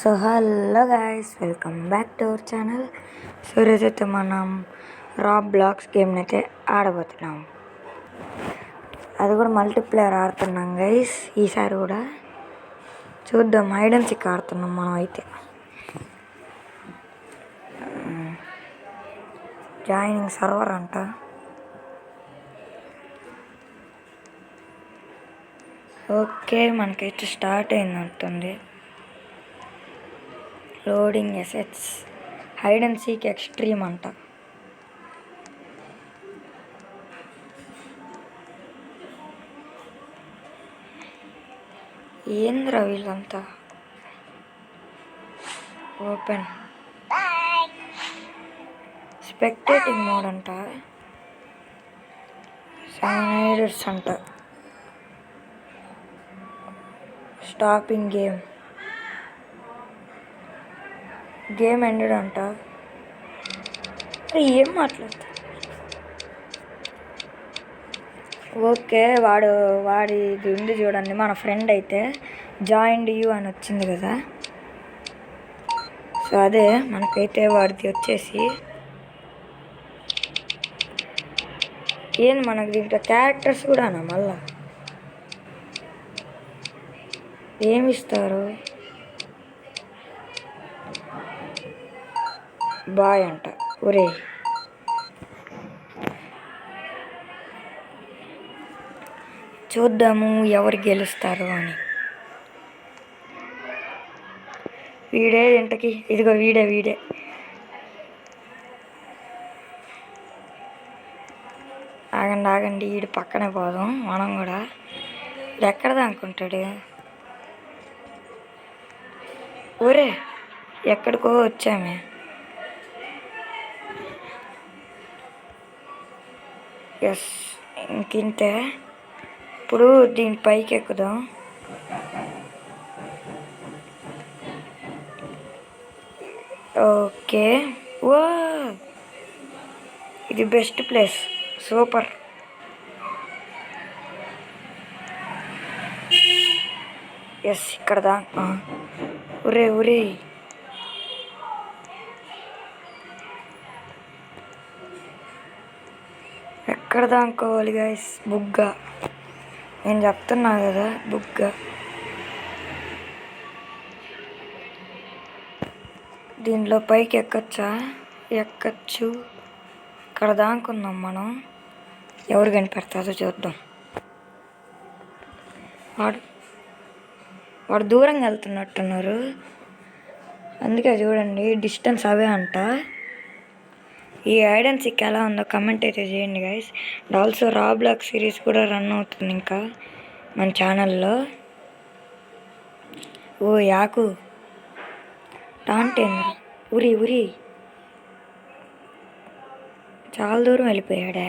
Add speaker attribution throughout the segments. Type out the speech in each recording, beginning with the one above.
Speaker 1: So hello guys, welcome back to our channel. So ఈరోజైతే మనం Roblox గేమ్ని అయితే ఆడబోతున్నాం. అది కూడా మల్టీప్లేయర్ ఆడుతున్నాం గైస్. ఈసారి కూడా చూద్దాం. హైడ్ అండ్ సీక్ ఆడుతున్నాం మనం అయితే. జాయినింగ్ సర్వర్ అంట. ఓకే, మనకైతే స్టార్ట్ అయిందంటుంది. Loading assets, hide and seek extreme అంట. ఏంద్రా వీళ్ళంతా. ఓపెన్ స్పెక్టేటింగ్ మోడ్ అంట. 7 ఎయిడర్స్ అంట. స్టాపింగ్ గేమ్ ఎండెడ్ అంట. ఏం మాట్లాడుతా. ఓకే, వాడిది ఉంది చూడండి. మన ఫ్రెండ్ అయితే జాయిన్డ్ యూ అని వచ్చింది కదా. సో అదే మనకైతే వాడిది వచ్చేసి ఏంది మనకి దీంట్లో క్యారెక్టర్స్ కూడానా మళ్ళా ఏమిస్తారు. బాయ్ అంట. ఒరే చూద్దాము ఎవరు గెలుస్తారు అని. వీడే ఇంతకి. ఇదిగో వీడే. ఆగండి, వీడి పక్కనే పోదాం మనం కూడా. ఎక్కడదా అనుకుంటాడు. ఒరే ఎక్కడికో వచ్చామే. ఎస్, ఇంకింతే. ఇప్పుడు దీని పైకి ఎక్కుదాం. ఓకే, ఓ ఇది బెస్ట్ ప్లేస్. సూపర్. ఎస్, ఇక్కడదా. ఒరే ఎక్కడ దానుకోవాలి గైస్. బుగ్గా నేను చెప్తున్నా కదా, బుగ్గా. దీంట్లో పైకి ఎక్కచ్చా? ఎక్కచ్చు. ఇక్కడ దానుకున్నాం మనం. ఎవరు కనిపెడతారో చూద్దాం. వాడు దూరంగా వెళ్తున్నట్టున్నారు. అందుకే చూడండి, డిస్టెన్స్ అవే అంట. ఈ హైడ్ అండ్ సీక్ ఎలా ఉందో కమెంట్ అయితే చేయండి guys. And also Roblox series కూడా రన్ అవుతుంది ఇంకా మన ఛానల్లో. ఓ యాకు టాంటేంద్ర. ఉరి చాలా దూరం వెళ్ళిపోయాడే.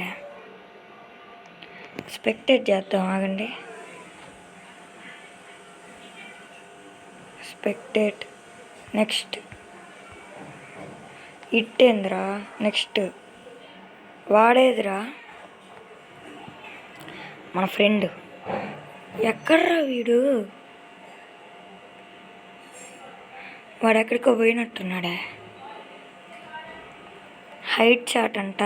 Speaker 1: స్పెక్టేట్ చేద్దాం, ఆగండి. స్పెక్టేట్. నెక్స్ట్ ఇట్టేంద్రా. నెక్స్ట్ వాడేదిరా మన ఫ్రెండ్. ఎక్కడ్రా వీడు. వాడు ఎక్కడికో పోయినట్టున్నాడే. హైట్ చాట్ అంట.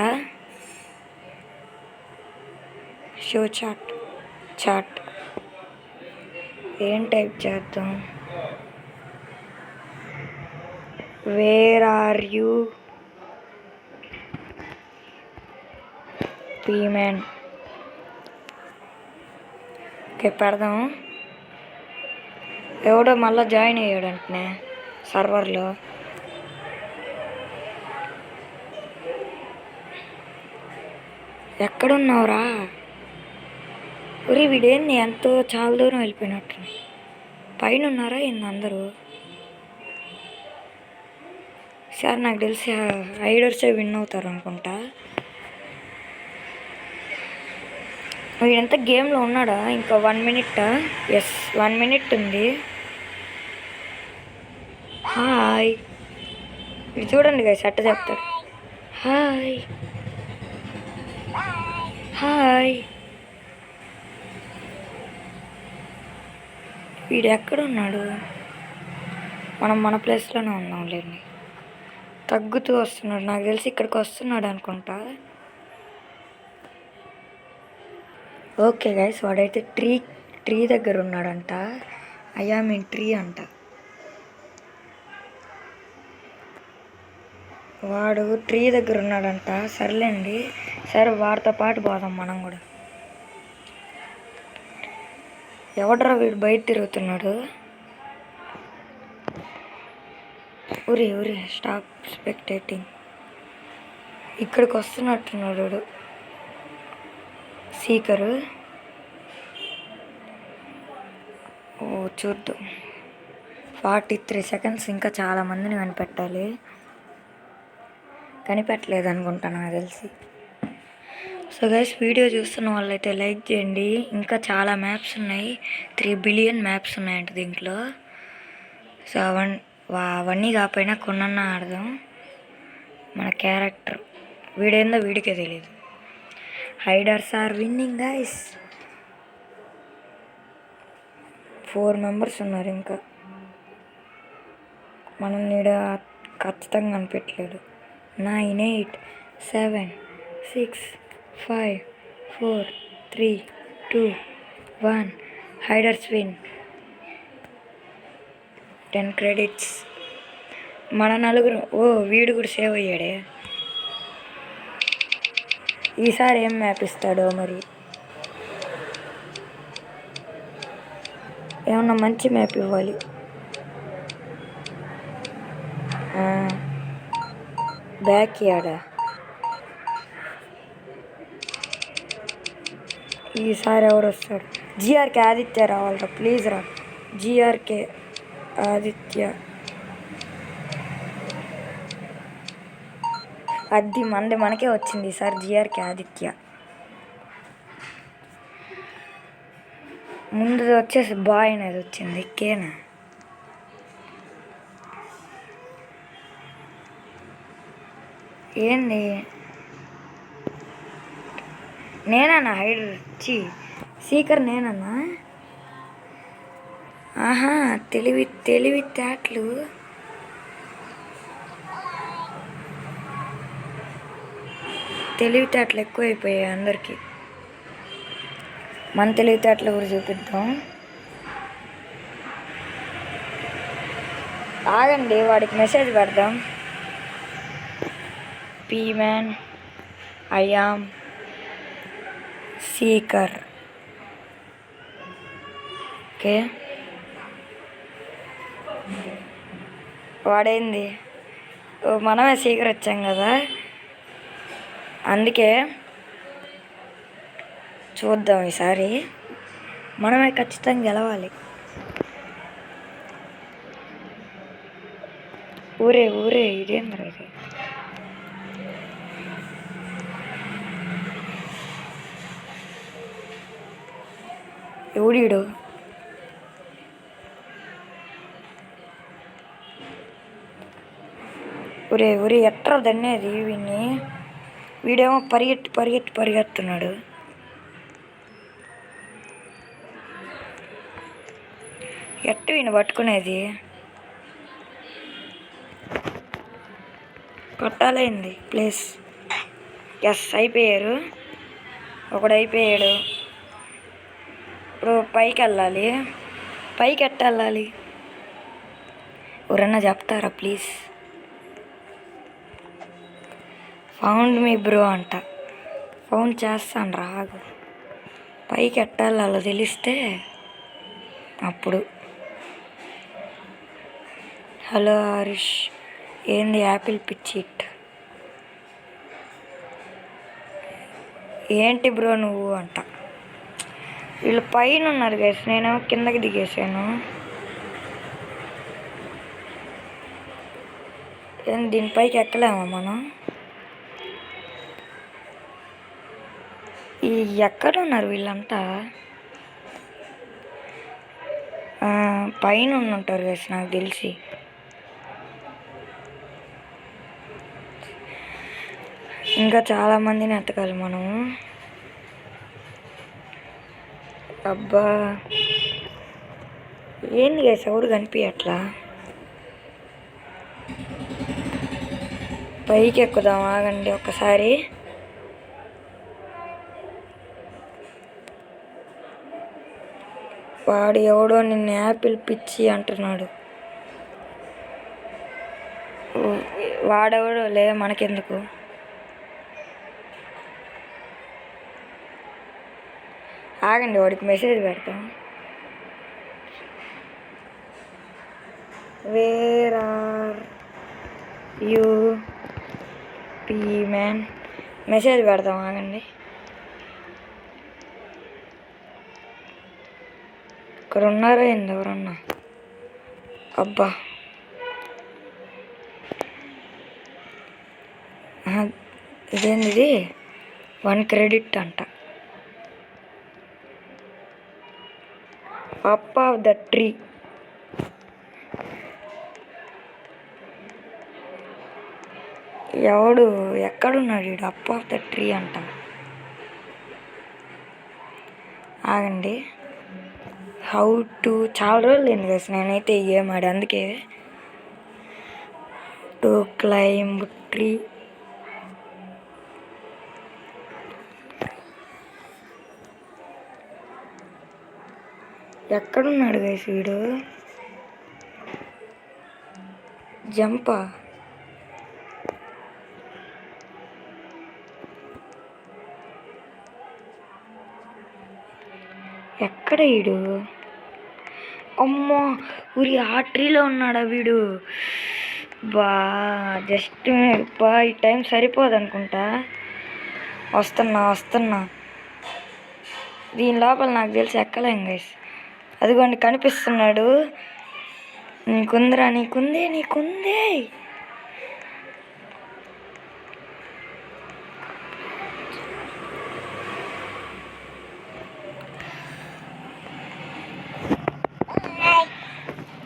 Speaker 1: షో చాట్ ఏం టైప్ చేద్దాం. Where are you Pman. Okay, పెడదాం. ఎవడో మళ్ళీ జాయిన్ అయ్యాడంటనే సర్వర్లో. ఎక్కడున్నావురా? ఒరే వీడేంది ఎంతో చాలా దూరం వెళ్ళిపోయినట్టు. పైన ఉన్నారా ఏంది అందరూ? సార్ నాకు తెలిసి హైడర్సే విన్ అవుతారు అనుకుంటా. వీడంతా గేమ్లో ఉన్నాడా? ఇంకా 1 minute. ఎస్, 1 minute ఉంది. హాయ్. ఇది చూడండి గైస్, అట్ట చెప్తాడు. హాయ్. వీడు ఎక్కడున్నాడు? మనం మన ప్లేస్లోనే ఉన్నాంలేండి. తగ్గుతూ వస్తున్నాడు, నాకు తెలిసి ఇక్కడికి వస్తున్నాడు అనుకుంటా. ఓకే గైస్, వాడైతే ట్రీ దగ్గర ఉన్నాడంట. అయ్యా మీన్ ట్రీ అంట. వాడు ట్రీ దగ్గర ఉన్నాడంట. సర్లేండి, సరే వాడితో పాటు పోదాం మనం కూడా. ఎవడరా వీడు బయట తిరుగుతున్నాడు? ఊరి స్టాప్ స్పెక్టేటింగ్. ఇక్కడికి వస్తున్నట్టున్నాడు వాడు. సీకరు. ఓ చూద్దాం. 43 seconds. ఇంకా చాలామందిని కనిపెట్టలేదు అనుకుంటా నాకు తెలిసి. సో గైస్, వీడియో చూస్తున్న వాళ్ళైతే లైక్ చేయండి. ఇంకా చాలా మ్యాప్స్ ఉన్నాయి. 3 billion మ్యాప్స్ ఉన్నాయంట దీంట్లో. సో అవన్నీ కాకపోయినా కొన్నన్నా ఆడదాం. మన క్యారెక్టర్ వీడేందో వీడికే తెలియదు. హైడర్స్ ఆర్ విన్నింగ్ గైస్. 4 members ఉన్నారు ఇంకా. మనం నీడ ఖచ్చితంగా కనిపెట్టలేదు. 9, 8, 7, 6, 5, 4, 3, 2, 1. హైడర్స్ విన్. 10 credits. మన నలుగురు. ఓ వీడు కూడా సేవ్ అయ్యాడే. ఈసారి ఏం మ్యాప్ ఇస్తాడో మరి. ఏమన్నా మంచి మ్యాప్ ఇవ్వాలి. బ్యాక్ యార్డా. ఈసారి ఎవరు వస్తాడు? జిఆర్కే ఆదిత్య రావాలరా, ప్లీజ్ రా. జిఆర్కే ఆదిత్య. అది మనకే వచ్చింది ఈసారి. జిఆర్కే ఆదిత్య. ముందు వచ్చేసి బాయ్ అనేది వచ్చింది. కేనా? ఏంది? నేనన్నా హైడర్ సీకర్ నేనన్నా? ఆహా, తెలివితేటలు. తెలివితేటలు ఎక్కువైపోయాయి అందరికీ. మన తెలివితేటలు కూడా చూపిద్దాం. ఆగండి, వాడికి మెసేజ్ పెడదాం. పీమ్యాన్, ఐ యామ్ సీకర్. ఓకే, వాడేంది? మనమే సీకర్ వచ్చాం కదా, అందుకే చూద్దాం. ఈసారి మనమే ఖచ్చితంగా గెలవాలి. ఊరే ఇదేంద్ర ఇది? ఎవడీడు? ఊరే ఎట్రా దన్నేది వీడిని? వీడేమో పరిగెత్తున్నాడు. ఎట్టు వీడిని పట్టుకునేది? కొట్టాలైంది ప్లేస్. ఎస్, అయిపోయారు. ఒకడు అయిపోయాడు. ఇప్పుడు పైకి వెళ్ళాలి. పైకి ఎట్ట వెళ్ళాలి? ఎవరన్నా చెప్తారా ప్లీజ్? ఫౌండ్ మీ బ్రో అంట. ఫౌండ్ చేస్తాను రాగు. పైకి ఎట్ట వెళ్ళాలో తెలిస్తే అప్పుడు. హలో హరీష్, ఏంది యాపిల్ పిచ్చిట్? ఏంటి బ్రో నువ్వు అంట. వీళ్ళు పైన ఉన్నారు గైస్, నేనేమో కిందకి దిగేసాను. ఏం దీనిపైకి ఎక్కలేమా మనం? ఈ ఎక్కడున్నారు వీళ్ళంతా? పైన ఉంటారు గైస్ నాకు తెలిసి. ఇంకా చాలామందిని ఎత్తకాలి మనం. అబ్బా, ఏంది గైస్ ఎవరు కనిపించట్లా? పైకి ఎక్కుదాం ఆగండి ఒకసారి. వాడు ఎవడో నిన్ను యాపిల్ పిచ్చి అంటున్నాడు. వాడెవడో లే, మనకెందుకు. ఆగండి, వాడికి మెసేజ్ పెడతాం. Where are you P man? Message పెడతాం ఆగండి. ఇక్కడ ఉన్నారా ఏంది ఎవరన్నా? అబ్బా, ఇదేంది? 1 క్రెడిట్ అంట. Up of the tree. ఎవడు ఎక్కడున్నాడు వీడు? అప్ ఆఫ్ ద ట్రీ అంట. ఆగండి. హౌ టు, చాలా రోజులు ఏంది కదా నేనైతే ఈ గేమ్ ఆడి, అందుకే. To climb tree. ఎక్కడున్నాడు గైస్ వీడు? జంపా? ఎక్కడ వీడు? అమ్మో, ఊరి ఆ ట్రీలో ఉన్నాడా వీడు? బా జస్ట్ బా, ఈ టైం సరిపోదు అనుకుంటా. వస్తున్నా. దీని లోపల నాకు తెలిసి ఎక్కలేం గైస్. అదిగోండి కనిపిస్తున్నాడు. నీకుందిరా, నీకుంది.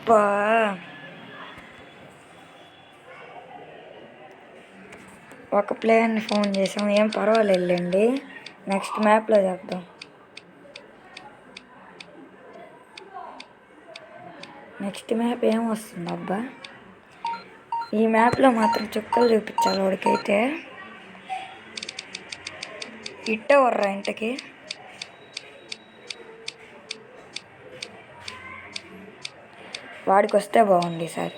Speaker 1: బా, ఒక ప్లేయర్ని ఫోన్ చేసాం, ఏం పర్వాలేదులేండి. నెక్స్ట్ మ్యాప్లో చెప్దాం. నెక్స్ట్ మ్యాప్ ఏం వస్తుంది అబ్బా? ఈ మ్యాప్లో మాత్రం చుక్కలు చూపించాలి వాడికైతే. ఇట్టే వర్రా ఇంటికి. వాడికి వస్తే బాగుంది సార్.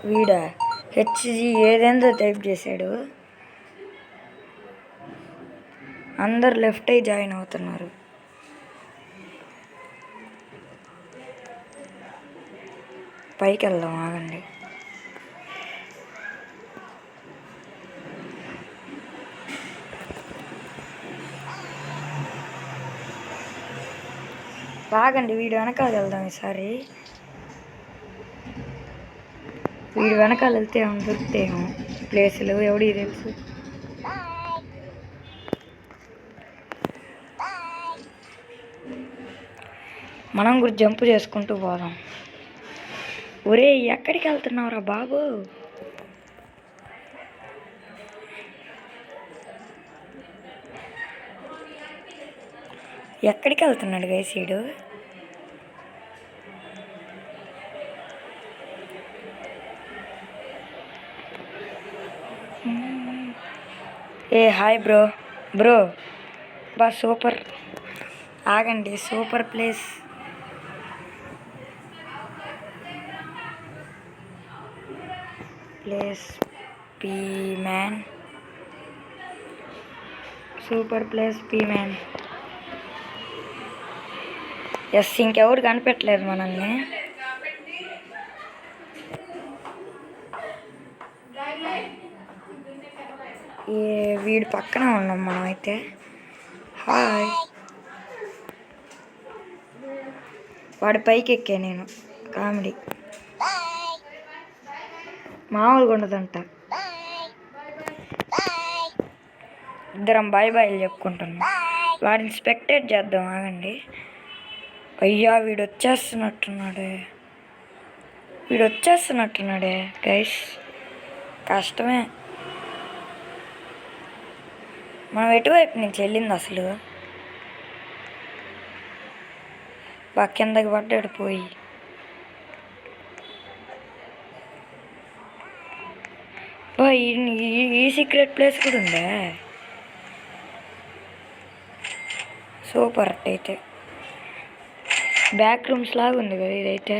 Speaker 1: వీడా హెచ్జి ఏదేందో టైప్ చేశాడు. అందరు లెఫ్ట్ అయి జాయిన్ అవుతున్నారు. పైకి వెళ్దాం ఆగండి. ఆగండి, వీడు వెనకాల వెళ్దాం ఈసారి. వీడు వెనకాల వెళ్తే ఏమో దొరుకుతాయేమో ప్లేసులు, ఎవడికి తెలుసు. మనం కూడా జంప్ చేసుకుంటూ పోదాం. ఒరే, ఎక్కడికి వెళ్తున్నావురా బాబు? ఎక్కడికి వెళ్తున్నాడు గైస్ వీడు? ఏ హాయ్ బ్రో బా, సూపర్. ఆగండి, super place. P man, super place P man. Yes, ఇంకెవరు కనిపెట్టలేదు మనల్ని. వీడి పక్కన ఉన్నాం మనమైతే. హాయ్. వాడి పైకి ఎక్కా నేను. కామెడీ మామూలుగా ఉండదంట. ఇద్దరం బాయ్ బాయ్లు చెప్పుకుంటున్నాం. వాడిని స్పెక్టేట్ చేద్దాం ఆగండి. అయ్యా, వీడు వచ్చేస్తున్నట్టున్నాడే గైస్. కష్టమే. మనం ఎటువైపు నుంచి వెళ్ళింది అసలు? కిందకి పడ్డాడు పోయి. ఈ సీక్రెట్ ప్లేస్ కూడా ఉందా? సూపర్. అయితే బ్యాక్ రూమ్స్ లాగా ఉంది కదా ఇదైతే.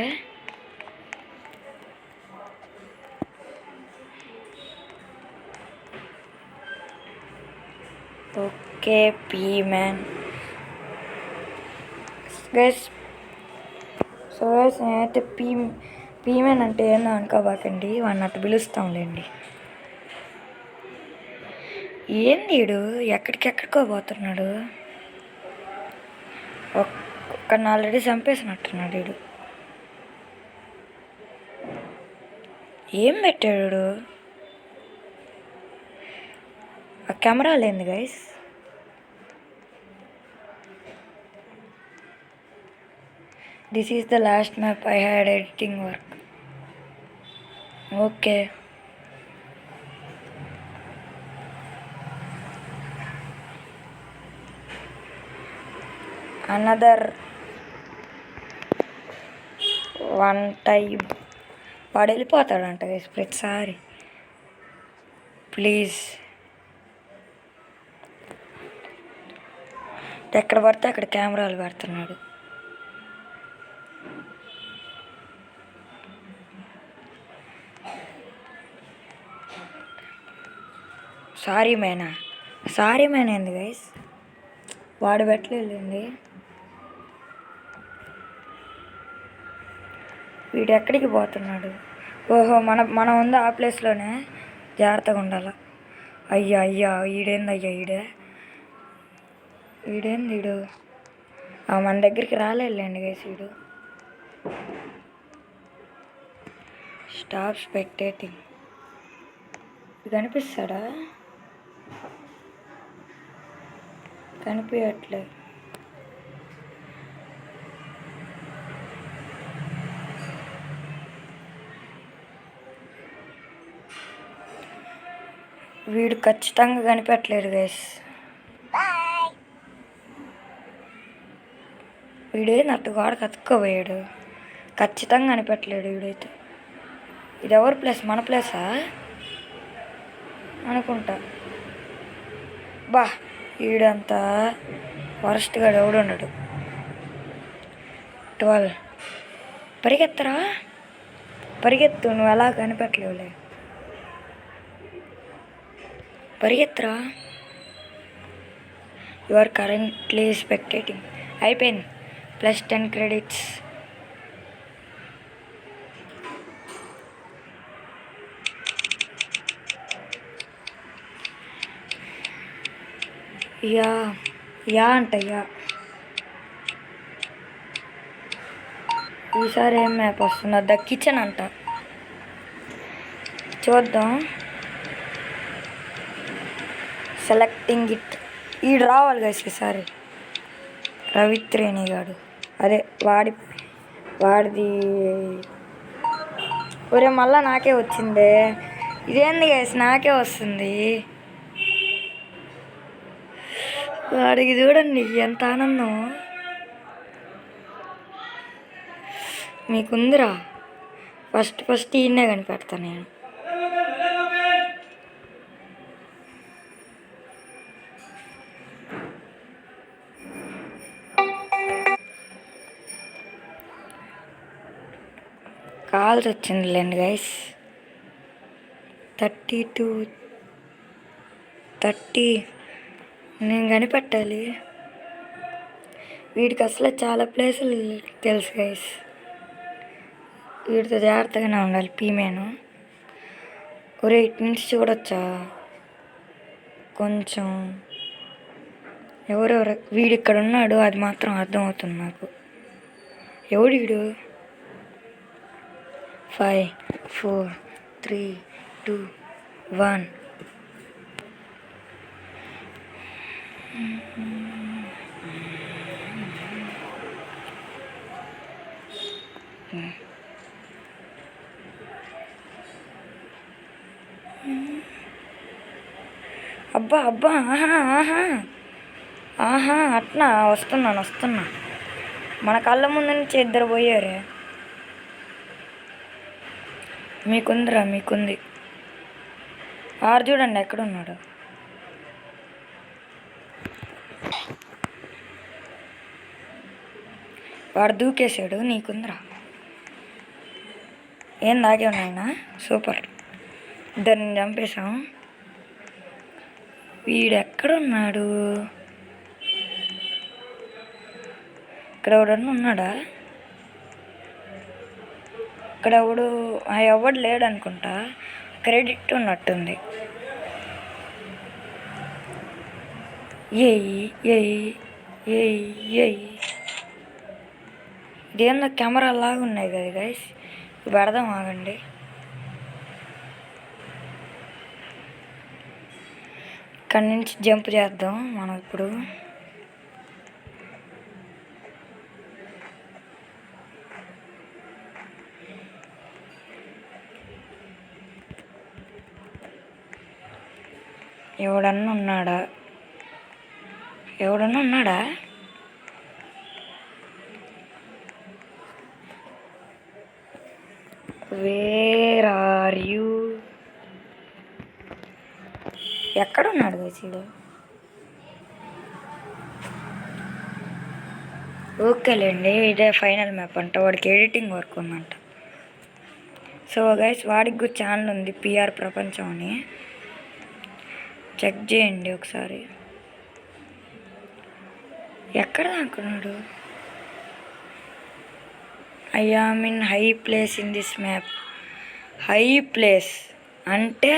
Speaker 1: Okay Pman guys. So guys నేనైతే పీమ్యాన్ అంటే ఏందో అనుకోబాకండి, వాడిని అట్టు పిలుస్తాంలేండి. ఏంది వీడు ఎక్కడికెక్కడికో పోతున్నాడు? ఒక్కడిని ఆల్రెడీ చంపేసినట్టున్నాడు వీడు. ఏం పెట్టాడు ఆ కెమెరా? లేంది guys. This is the last map I had editing work. Okay another one time. వాడు వెళ్ళిపోతాడంట గైస్ ప్రతిసారి. ప్లీజ్ ఎక్కడ పడితే అక్కడ కెమెరాలు పెడుతున్నాడు. సారీ మ్యాన్ ఏంది గైస్? వాడు పెట్టలేదండి. వీడు ఎక్కడికి పోతున్నాడు? ఓహో మనం ఉంది ఆ ప్లేస్లోనే. జాగ్రత్తగా ఉండాల. అయ్యా ఈడేందయ్యా వీడేంది వీడు? మన దగ్గరికి రాలేండి గైస్ వీడు. Stop spectating. కనిపిస్తాడా? కనిపించట్లేదు. వీడు ఖచ్చితంగా కనిపెట్టలేడు గైస్. వీడే నట్టు వాడు కతుక్కోపోయాడు. ఖచ్చితంగా కనిపెట్టలేడు వీడైతే. ఇది ఎవరి ప్లేస్? మన ప్లేసా అనుకుంటా. వీడంతా వరస్ట్గా ఎవడు ఉండడు. 12. పరిగెత్తు. నువ్వు ఎలా కనిపెట్టలేవులే. పరిగెత్తరా. You are currently spectating. అయిపోయింది. +10 క్రెడిట్స్. యా అంటయ్యా. ఈసారి ఏం మ్యాప్ వస్తుందో? ద కిచెన్ అంట. చూద్దాం. Selecting it. ఈడు రావాలి గైస్ ఈసారి. రవిత్రేణి గాడు. అదే వాడిది. ఒరే మళ్ళా నాకే వచ్చిందే. ఇదేంది గైస్ నాకే వస్తుంది? వాడికి చూడండి ఎంత ఆనందం. మీకుందిరా. ఫస్ట్ ఈయన్నే కనిపెడతా నేను. Calls వచ్చిందిలేండి guys. 30 నేను కనిపెట్టాలి. వీడికి అసలు చాలా ప్లేసులు తెలుసు గైస్. వీడితో జాగ్రత్తగానే ఉండాలి. పీమేను. ఒరే ఇటు నుంచి చూడొచ్చా కొంచెం? వీడు ఇక్కడ ఉన్నాడు, అది మాత్రం అర్థమవుతుంది నాకు. ఎవడు వీడు? 5 4 3 2 1. అబ్బా ఆహా అట్నా. వస్తున్నా. మన కళ్ళ ముందు నుంచి ఇద్దరు పోయారే. మీకుంది. ఆడు చూడండి ఎక్కడున్నాడు. వాడు దూకేశాడు. నీకుందరా ఏం దాగే ఉన్నాయన. సూపర్, ఇద్దరిని చంపేశాం. వీడెక్కడున్నాడు? ఇక్కడ ఎవడన్నా ఉన్నాడా? ఇక్కడ ఎవడు లేడు అనుకుంటా. క్రెడిట్ ఉన్నట్టుంది. ఇదేందో కెమెరా లాగా ఉన్నాయి కదా గైస్. పెడదాం ఆగండి. ఇక్కడి నుంచి జంప్ చేద్దాం మనం ఇప్పుడు. ఎవడన్నా ఉన్నాడా? Where are you? ఎక్కడున్నాడు వీడు? ఓకేలేండి, ఇదే ఫైనల్ మ్యాప్ అంట. వాడికి ఎడిటింగ్ వర్క్ ఉందంట. సో గైస్, వాడికి కూడా ఛానల్ ఉంది, పిఆర్ ప్రపంచం అని. చెక్ చేయండి ఒకసారి. ఎక్కడ అనుకున్నాడు? I am in high place in this map. High place అంటే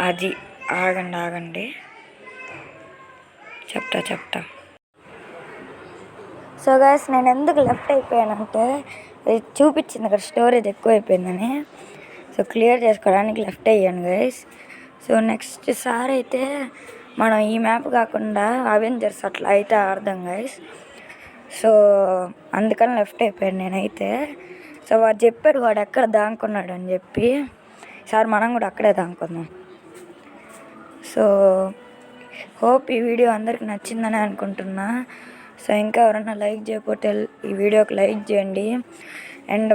Speaker 1: అది. ఆగండి చెప్తా. సో గైస్, నేను ఎందుకు లెఫ్ట్ అయిపోయానంటే ఇది చూపించింది కదా స్టోరేజ్ ఎక్కువ అయిపోయిందని. సో క్లియర్ చేసుకోవడానికి లెఫ్ట్ అయ్యాను గైస్. సో నెక్స్ట్ సారి అయితే మనం ఈ మ్యాప్ కాకుండా అవెంజర్స్ అట్లా అయితే ఆడదాం గైస్. సో అందుకని లెఫ్ట్ అయిపోయాను నేనైతే. సో వాడు చెప్పాడు వాడు ఎక్కడ దాక్కున్నాడు అని చెప్పి. సార్ మనం కూడా అక్కడే దాక్కుందాం. సో హోప్ ఈ వీడియో అందరికి నచ్చిందని అనుకుంటున్నా. సో ఇంకా ఎవరైనా లైక్ చేయకపోతే ఈ వీడియోకి లైక్ చేయండి. అండ్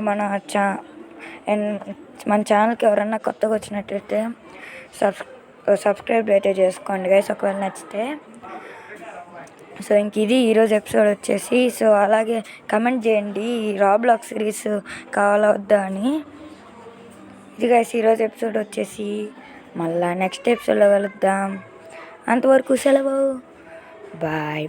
Speaker 1: మన ఛానల్కి ఎవరైనా కొత్తగా వచ్చినట్టయితే సబ్స్క్రైబ్ అయితే చేసుకోండి గైస్ ఒకవేళ నచ్చితే. సో ఇంక ఇది ఈరోజు ఎపిసోడ్ వచ్చేసి. సో అలాగే కమెంట్ చేయండి రాబ్లాక్స్ సిరీస్ కావాలా వద్దా అని. ఇది గైస్ ఈరోజు ఎపిసోడ్ వచ్చేసి. మళ్ళా నెక్స్ట్ ఎపిసోడ్లో కలుద్దాం. అంతవరకు సెలవు. బాయ్.